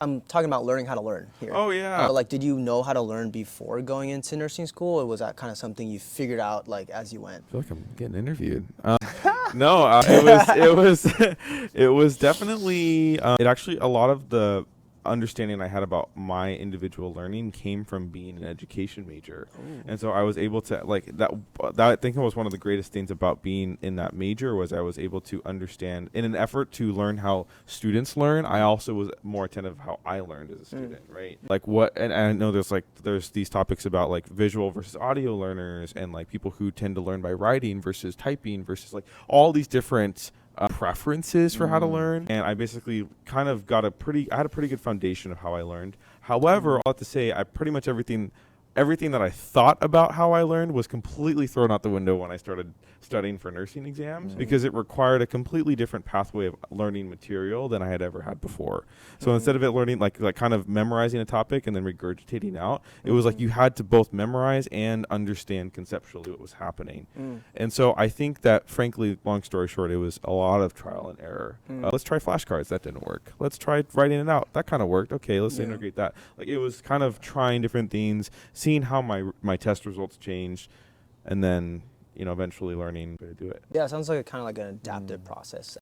I'm talking about learning how to learn here. Oh, yeah. Like, did you know how to learn before going into nursing school, or was that kind of something you figured out like as you went? I feel like I'm getting interviewed. No, it was it was definitely it actually a lot of the understanding I had about my individual learning came from being an education major. Ooh. And so I was able to like that I think was one of the greatest things about being in that major was I was able to understand in an effort to learn how students learn. I also was more attentive how I learned as a student, right? Like what, and I know there's these topics about like visual versus audio learners and like people who tend to learn by writing versus typing versus like all these different preferences for how to learn. And I basically kind of I had a pretty good foundation of how I learned. However, I'll have to say I pretty much everything that I thought about how I learned was completely thrown out the window when I started studying for nursing exams because it required a completely different pathway of learning material than I had ever had before. So instead of it learning like kind of memorizing a topic and then regurgitating out, it was like you had to both memorize and understand conceptually what was happening. And so I think that, frankly, long story short, it was a lot of trial and error. Let's try flashcards. That didn't work. Let's try writing it out. That kind of worked. Okay, let's integrate that. Like it was kind of trying different things, seeing how my test results changed, and then eventually learning to do it. Yeah, it sounds like kind of like an adaptive process.